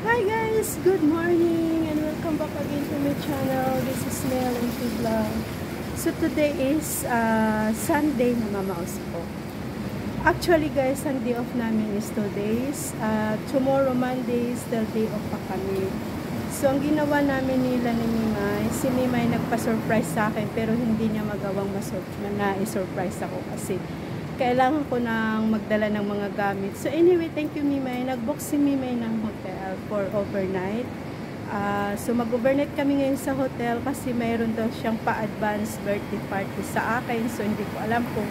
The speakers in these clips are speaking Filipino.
Hi guys! Good morning and welcome back again to my channel. This is Mel and Vlog. So today is Sunday na mamaos ko. Actually guys, ang day off namin is 2 days. Tomorrow Monday is the day off pa kami. So ang ginawa namin nila ni Mimay, si Mimay nagpa-surprise sa akin pero hindi niya magawang na-surprise ako kasi kailangan ko nang magdala ng mga gamit. So anyway, thank you Mimay. Nag-book si Mimay ng hotel for overnight. So mag-overnight kami ngayon sa hotel kasi mayroon daw siyang pa-advance birthday party sa akin. So hindi ko alam kung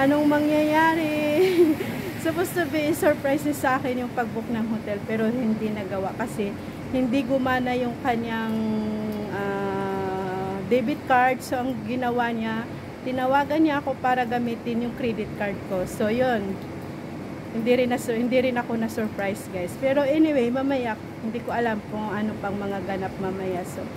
anong mangyayari. Supposed to be surprises sa akin yung pag-book ng hotel pero hindi nagawa kasi hindi gumana yung kanyang debit card. So ang ginawa niya, tinawagan niya ako para gamitin yung credit card ko. So, yun. Hindi rin ako na-surprise, guys. Pero anyway, mamaya, hindi ko alam kung ano pang mga ganap mamaya. So,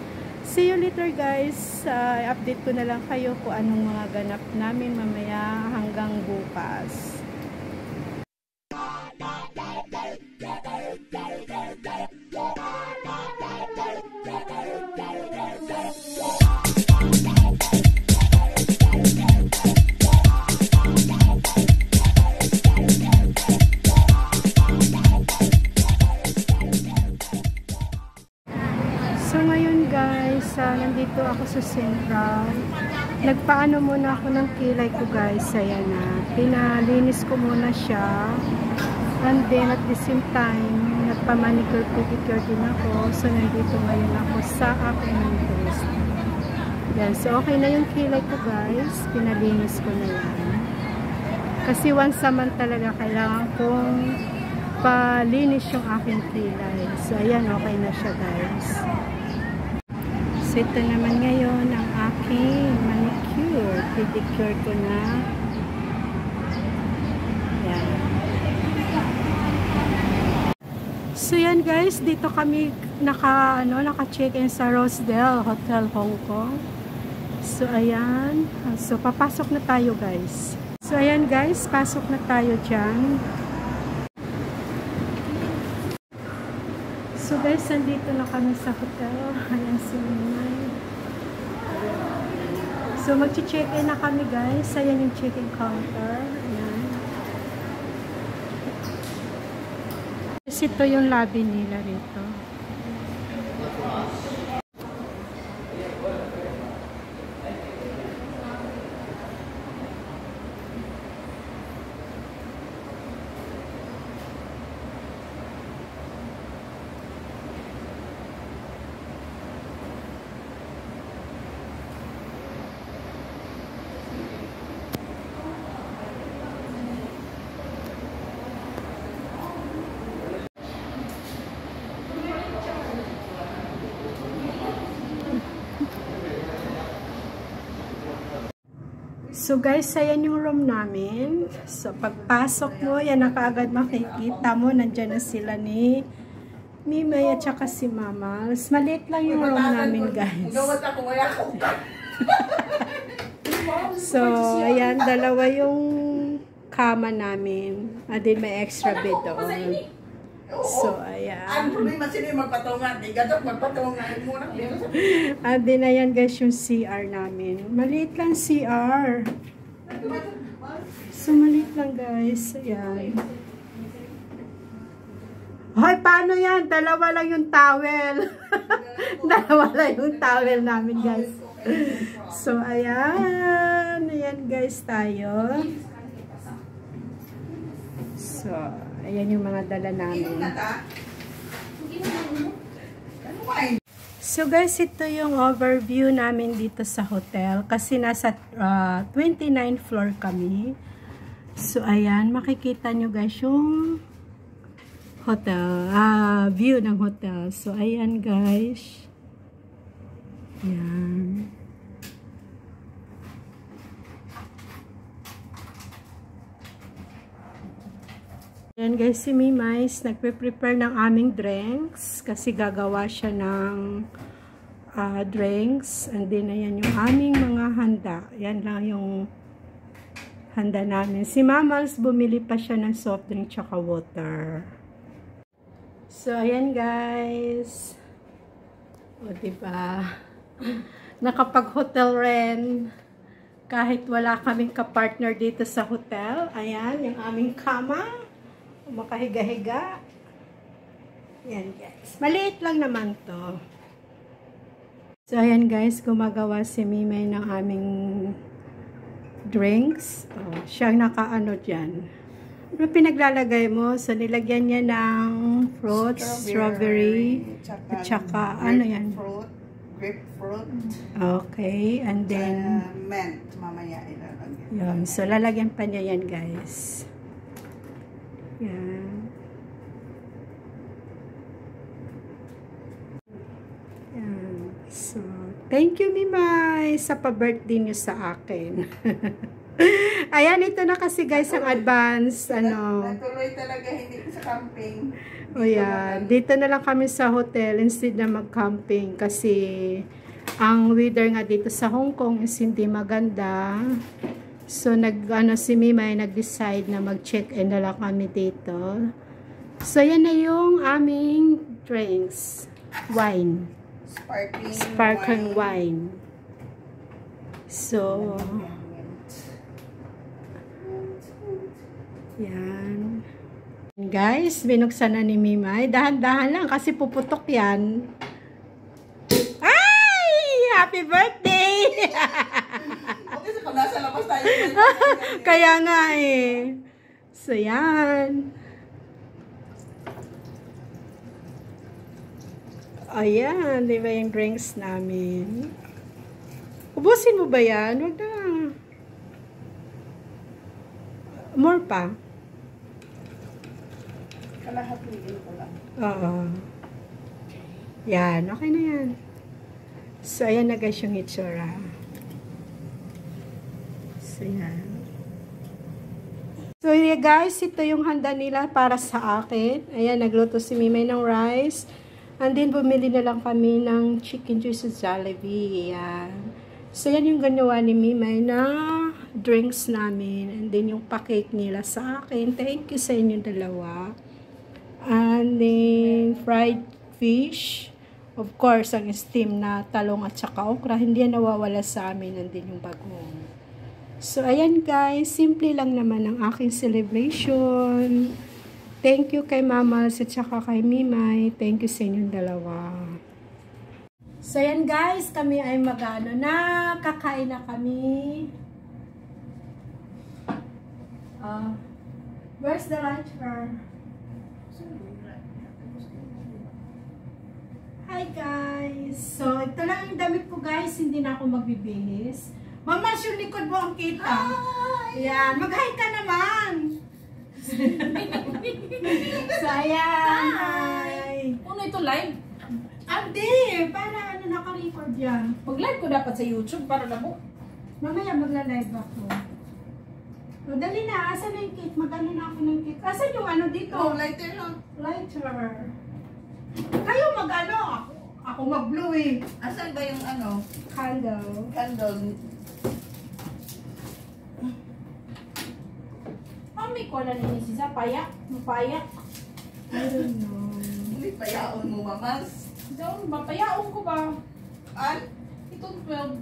see you later, guys. Update ko na lang kayo kung anong mga ganap namin mamaya hanggang bukas. So ngayon guys, nandito ako sa Central. Nagpaano muna ako ng kilay ko guys. Ayan na. Pinalinis ko muna siya. And then at the same time, nagpa-manicure pedicure din ako. So nandito ngayon ako sa aking dentist. Yan. So okay na yung kilay ko guys. Pinalinis ko na yan. Kasi once a month talaga kailangan kong palinis yung aking kilay. So ayan, okay na siya guys. So ito naman ngayon ang aking manicure, pedicure ko na. Yan. So yan guys, dito kami naka-check-in sa Rosedale Hotel Hong Kong. So ayan, so papasok na tayo guys. So ayan guys, pasok na tayo dyan. So guys, nandito na kami sa hotel. Ayan si Mimay. So mag-check-in na kami guys. Ayan yung check-in counter. Ayan. Kasi ito yung lobby nila rito. So guys, ayan yung room namin. So pagpasok mo, yan na kaagad makikita mo. Nandyan na sila ni Mimay at saka si Mama. Maliit lang yung room namin guys. So ayan, dalawa yung kama namin. And then may extra bed doon. So ayan. Ang problema sila yung magpatungan. Igatok magpatungan muna. And then ayan guys yung CR namin. Maliit lang CR. So maliit lang guys. Ayan. Hoy, paano yan? Dalawa lang yung towel. Dalawa lang yung towel namin guys. So ayan. Ayan guys tayo. So ayan yung mga dala namin. So guys, ito yung overview namin dito sa hotel. Kasi nasa 29th floor kami. So ayan, makikita nyo guys yung hotel, view ng hotel. So ayan guys. Ayan. Ayan guys, si Mimay nagpe-prepare ng aming drinks kasi gagawa siya ng drinks. And then ayan yung aming mga handa. Yan lang yung handa namin. Si Mamals bumili pa siya ng soft drink tsaka water. So, ayan guys. O, diba? Nakapag-hotel rin. Kahit wala kaming kapartner dito sa hotel. Ayan, yung aming kama. Makahiga-higa. Ayan guys. Maliit lang naman to. So, ayan guys. Gumagawa si Mimay ng aming drinks. Oh, siyang nakaano dyan. Ano pinaglalagay mo? So, nilagyan niya ng fruits, strawberry, at saka, ano yan? Grapefruit. Okay, and then, Mint, mamaya ilalagyan. yun. So, lalagyan pa niya yan, guys. Yan. Yan. So, thank you, Mimay, sa pa-birthday niyo sa akin. Ayan, ito na kasi guys ang advance, ano. Natuloy talaga, hindi sa camping. O yan, dito na lang kami sa hotel instead na mag-camping kasi ang weather nga dito sa Hong Kong is hindi maganda. So, si Mimay nag-decide na mag-check-in na lang kami dito. So, yan na yung aming drinks. Wine. Sparkling wine. So, yan. Guys, binuksan na ni Mimay. Dahan-dahan lang kasi puputok yan. Ay! Happy birthday! Okay, so kung nasa labas tayo. Kaya nga eh. So, yan. Ayan, di ba yung drinks namin? Ubusin mo ba yan? Wag na. More pa? Kalahatiin ko lang. Oo. Yan, okay na yan. So, ayan na guys yung itsura. So, yan. So, yeah, guys, ito yung handa nila para sa akin. Ayan, nagluto si Mimay ng rice. And then, bumili na lang kami ng chicken juice sa Jollibee. Ayan. So, yan yung ganawa ni Mimay na drinks namin. And then, yung pa-cake nila sa akin. Thank you sa inyo dalawa. And then, fried fish. Of course, ang steam na talong at saka okra. Hindi yan nawawala sa amin. And then, yung bagong. So, ayan guys. Simple lang naman ang aking celebration. Thank you kay Mama at saka kay Mimay. Thank you sa inyong dalawa. So, ayan guys. Kami ay magano na. Kakain na kami. Where's the lunch for? Hi guys! So, ito lang yung damit ko guys. Hindi na ako magbibihis. Mama, yung likod mo ang kita. Hi! Ayan. Mag-hi ka naman! So, ayan. Hi! Ano ito live? Andi! Para ano naka-record yan. Mag-live ko dapat sa YouTube para na mo. Mamaya magla-live ako. So, dali na. Asan na yung cake? Mag-ano na ako ng cake? Asan yung ano dito? Oh, lighter lang. Lighter. Kayo mag-ano? Ako mag-blue eh. Asan ba yung ano? Candle. Candle. May ko na ninis isa. Payak. Mapayak. I don't know. Hindi pa yaon mo, mamas. Doon, mapayaon ko ba? An? Itong 12.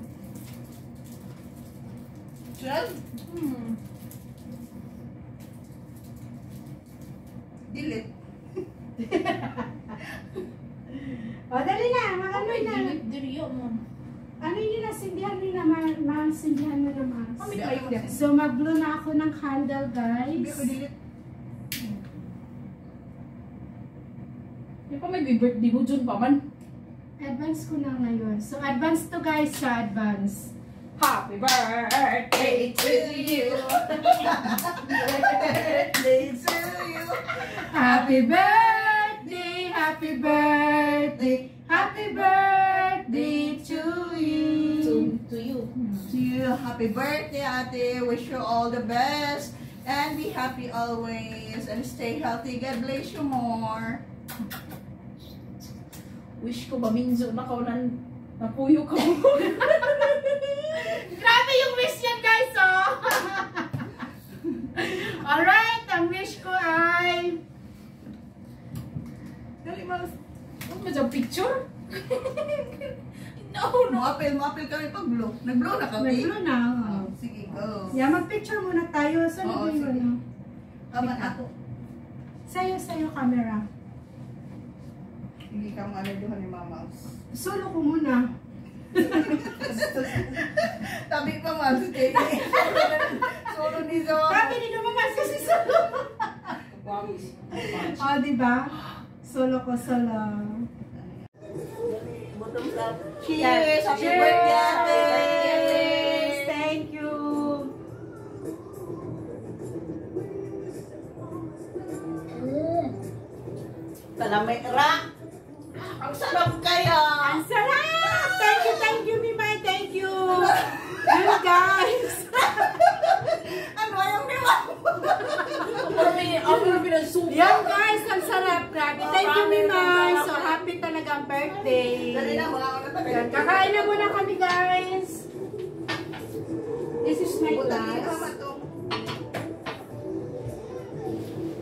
12? Dilit. O, dali na. Mag-ano na. Diriyo mo. Ano yung nasindihan nyo naman? Masindihan na naman. Kami kayo na. So, mag-blow na ako ng candle, Hindi guys. ko dilit. Di pa may birthday mo dyan pa man. Advance ko na ngayon. So, advance to guys sa advance. Happy birthday to you. Birthday to you. Happy birthday, happy birthday, happy birthday to you. To you. To you, happy birthday, ate. Wish you all the best. And be happy always. And stay healthy. God bless you more. Wish ko maminzo na ka nan napuyo ka mo. Grabe yung wish yan, guys, oh! Alright, ang wish ko ay ni Mouse. Ano ba dyan, picture? No. Muapil kami pag blow. Nag-blow na kami? Nag-blow na. Sige, go. Yeah, mag-picture muna tayo. Saan Oo, na sige. yun? Kaman ako. Sa'yo, camera. Hindi ka mga doon ni Mama. Solo ko muna. Tabi pa nga si Teddy. Solo ni Zoro. Sabi ni naman kasi solo. Oh, diba? Solo ko, solo. Cheers! Happy birthday, ate! Cheers! Thank you! Talamera! Ang sarap kaya! Ang sarap! Thank you, Mimay! Thank you! Yun, guys! Ano yung diwa? Ang marami ng suka. Yan, guys! Ang sarap! Grabe! Thank you, Mimay! So, happy talaga ang birthday! Dali na, mga ano tayo. Yan, kakain na muna kami, guys! This is my Butangin glass. naman to.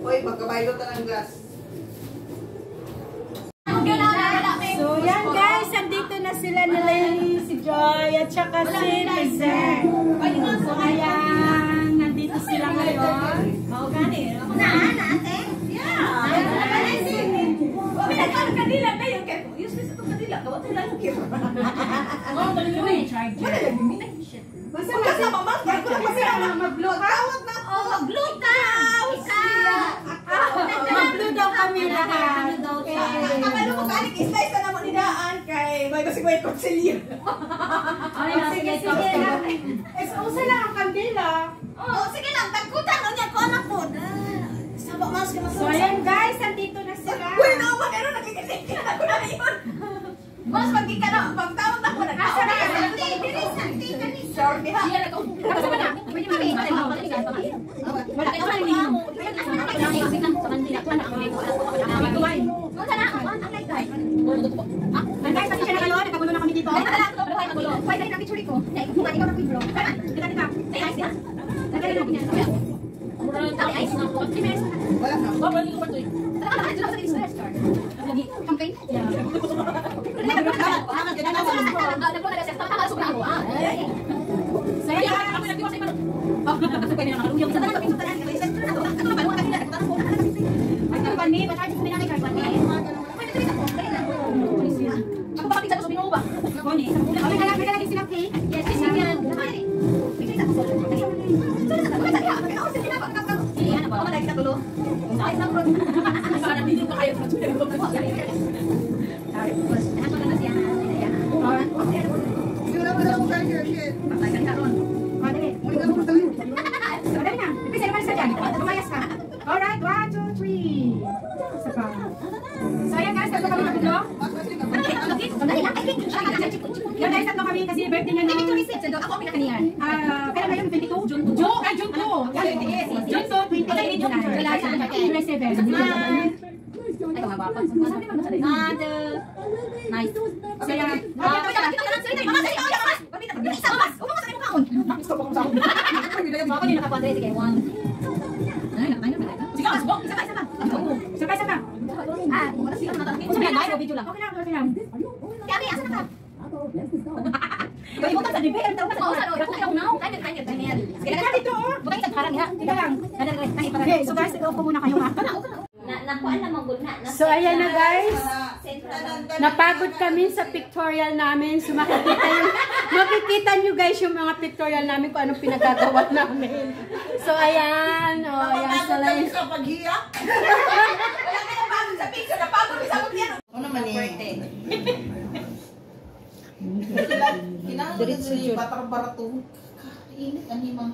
Hoy, magkabaylo ta ng gas. So, yan guys, andito na sila ni Lenny, si Joy, at saka si Lizer. So, ayan, nandito sila ngayon. Oo, gani. Ate? Yeah. Pinagkano kanila na yung kaya useless itong kanila. Kawat nila yung kaya. Oh, dali mo yung charger. Basta na, mag-blow ka? Oh, mag-blue ka! Isa! Mag-blow daw kami lahat. Akala ko galing islice na naman nidaan kay may kasi may konsilyo. Sige, lang. Usa lang ang kandila. Oh, sige lang. Tagkutan o niya ko anak po. Saba mas ka So, ayan guys, andito na sila. Uy, naman. Ano nakikinig ka na ko na yun. Mas magkika na. Pagtawag na ko na. Asa na? Santi, sorry ha. Siya na ko. Asa na? Pwede makita mo. Wala na. Wala ko pa to. Hindi wala mo charger, shit. Alright, 1, 2, 3. Isa pa. So, ayan guys, tatlo kami mag-video. Mas kasi Yan guys, tatlo kami kasi birthday niya nung... Kaya ngayon, 22? June 2. June 2. June 2, 28. July 7. Nice. So, yan. Isa pa. Okay lang. Okay, so guys, ito ko muna kayo ha. So, ayan na guys. Napagod kami sa pictorial namin. So, makikita nyo guys yung mga pictorial namin kung anong pinagagawa namin. So, ayan. O, ayan sa line. sa paghiyak. Ano naman eh? Kailangan ko din batar-barato. Init ang himang.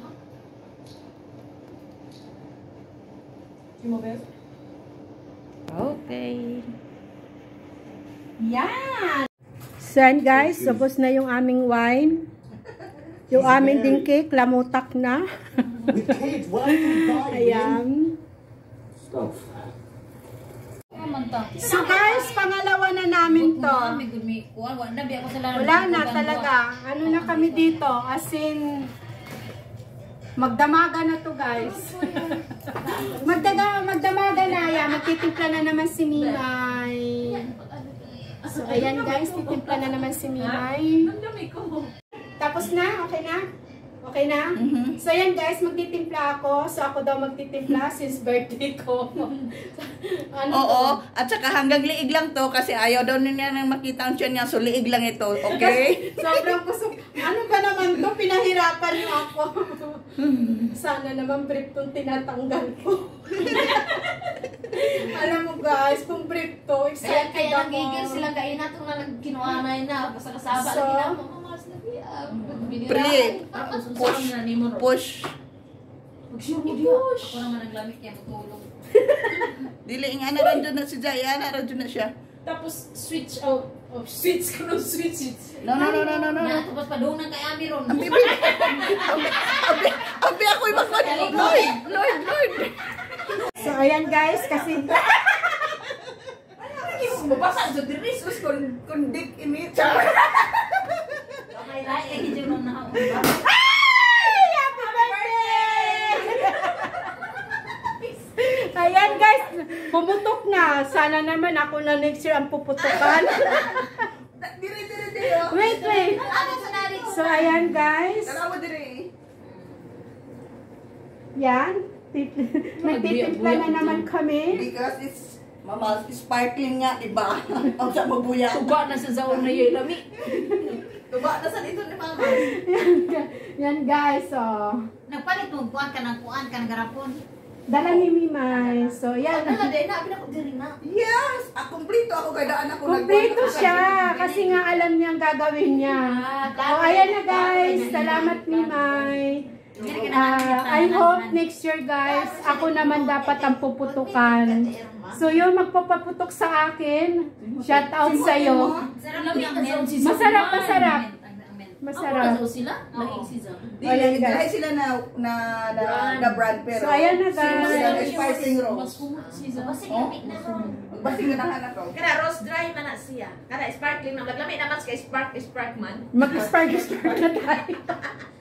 Okay. Yan! So, yan guys. Tapos na yung aming wine. Yung aming ding cake. Lamutak na. Ayan. So guys, pangalawa na namin to. Wala na talaga. Ano na kami dito? As in, magdamaga na to guys. Magdamaga na yan. Magtitimpla na naman si Mimay. So, ayan guys, titimpla na naman si Mimay. Ang dami ko. Tapos na? Okay na? Okay na? So, ayan guys, magtitimpla ako. So, ako daw magtitimpla since birthday ko. Ano Oo, to? at saka hanggang liig lang to kasi ayaw daw niya nang makita ang tiyan niya, so liig lang ito, okay? Sobrang kusog. Ano ba naman to? Pinahirapan niyo ako. Sana naman brief tong tinatanggal ko. Alam mo guys, kung brief to, excited Kaya ako. nagigil sila kain na itong nagkinuanay na. Basta kasaba So, lagi na. Mamamas na diya. Pre, push. Push. Ako naman naglamit kaya matulog. Dili nga na rin na si Jaya, na rin na siya. Tapos switch out. Oh, switch ko no switch. No. Tapos padungan kay Ami ron. Abi ako yung makakot. Lord. So, ayan guys, kasi... Mabasa sa diris. Kundik ini. Okay, right. Eh, hindi mo na ako. Happy birthday! Ayan guys, pumutok na. Sana naman ako na next year ang puputukan. Dire. Wait. Ano sa nari? So, ayan guys. Tara mo dire. Yan. Nagtitimpla na naman kami. Because it's Mama, sparkling nga, diba? Ang sa mabuya. Tuba na sa zaon na yung lami. Tuba na sa dito ni Mama. Yan guys, so. Nagpalit mo, kuhaan ka ng garapon. Dala ni Mimay. So, yan. Ano din na, pinako diri na. Yes! Kumplito ako, kadaan ako. Kumpleto siya. Kasi nga alam niya ang gagawin niya. Oh, ayan na guys. Salamat Mimay. I hope next year guys, ako naman dapat ang puputukan. So yun, magpapaputok sa akin. Shout out sa'yo. Masarap. Masarap. Sila? Lahing si Zam. Ayan, guys. Dahil sila na brand pero. So ayan na Sila guys. sparkling Mas rose. humot si Zam. Kasi lamig na ron. Basing na nahanap ko. Kada rose dry man na siya. Kada sparkling na maglamig naman kay spark man. Mag-spark na tayo.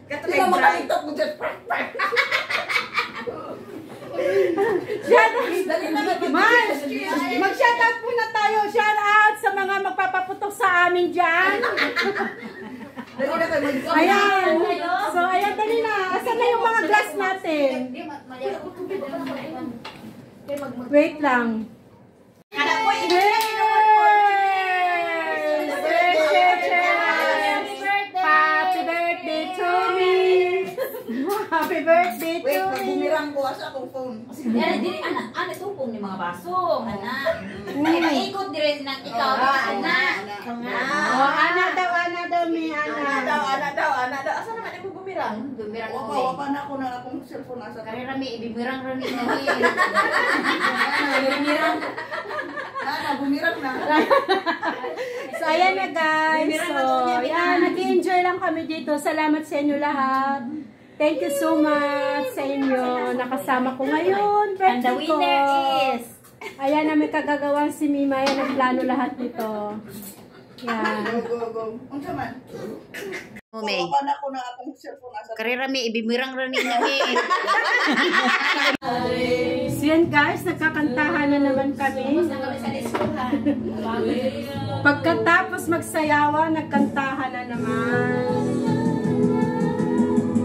Kato Hindi kay ka dry. makalitok mo dyan. Mag-shout out muna tayo. Shout out sa mga magpapaputok sa amin dyan. Dali na kayo mag- Ayan. So ayan, dali na. Asan na yung mga glass natin? Wait lang. Kada ko Happy birthday to me. Happy birthday Wait, to me. magbumirang ko sa akong phone. Yan, diri, ana tupong ni mga baso. Ana. Ay, ikot dire na ikaw. Ana. Oh, ana daw, mi ana. Ana daw. Asa naman mo bumirang? Dumirang Wapa na ako na akong cellphone nasa Karera mi ibimirang rani na ni. bumirang na. So, ayan na guys. So, ayan, nag-enjoy lang kami dito. Salamat sa inyo lahat. Thank you so much sa inyo. Nakasama ko ngayon. And the Birthday ko. winner is Ayan na may kagagawang si Mima. Ayan, nagplano lahat dito. Yan. Go. Unsa man? May Wapa na ako na akong cellphone nasa karera mi ibimirang rani na ni. So yan guys, nagkakantahan na naman kami. Pagkatapos magsayawa, nagkantahan na naman.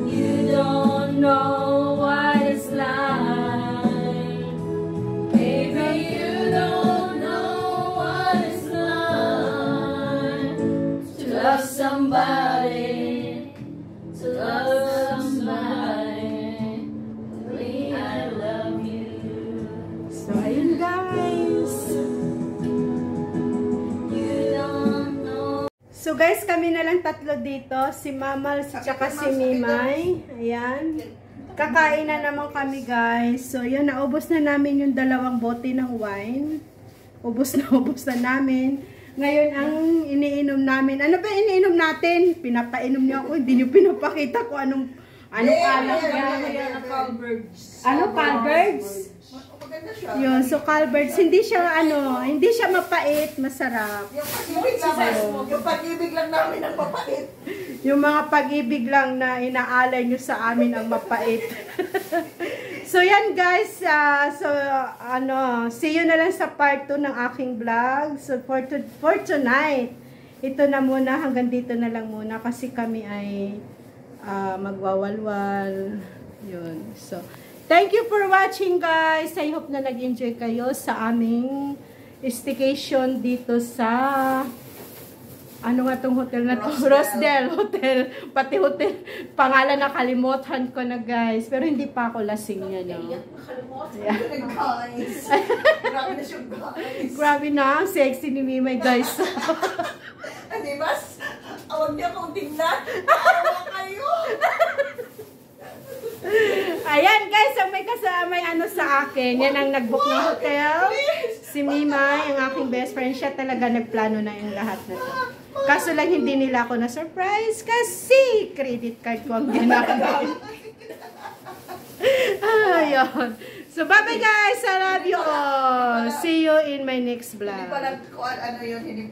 You don't know what it's like. Baby, you don't know what it's like to love somebody. To love somebody. Only I love you. So, ayun guys. So guys, kami na lang tatlo dito. Si Mamal, si tsaka si Mimay. Ayan. Kakain na naman kami guys. So yun, naubos na namin yung 2 bote ng wine. Ubos na namin. Ngayon, ang iniinom namin. Ano ba iniinom natin? Pinapainom niyo ako. Hindi niyo pinapakita ko anong alak yan. Ano, Calberts? Maganda siya. Yun, so Calberts, hindi siya mapait, masarap. Yung pag-ibig lang namin ang mapait. Yung mga pag-ibig lang na inaalay nyo sa amin ang mapait. So yan guys, see you na lang sa part 2 ng aking vlog. So for tonight, ito na muna, hanggang dito na lang muna kasi kami ay magwawalwal. Yun. So, thank you for watching guys. I hope na nag-enjoy kayo sa aming staycation dito sa ano nga tong hotel na to? Rosdale Hotel. Pati hotel, pangalan nakalimutan ko na guys. Pero hindi pa ako lasing yan. No? Guys. Grabe na siya, guys. Grabe na, ang sexy ni Mimay guys. Hindi ba? Huwag niya akong tingnan. Ayaw kayo. Ayan guys, ang may kasama ano sa akin. Yan ang nag-book ng hotel. Si Mimay, ang aking best friend. Siya talaga nagplano na yung lahat na to. Kaso lang hindi nila ako na-surprise kasi credit card ko ang ginamit. Ayun. So, bye-bye guys. I love you all. See you in my next vlog. Hindi pala kung ano yun, hindi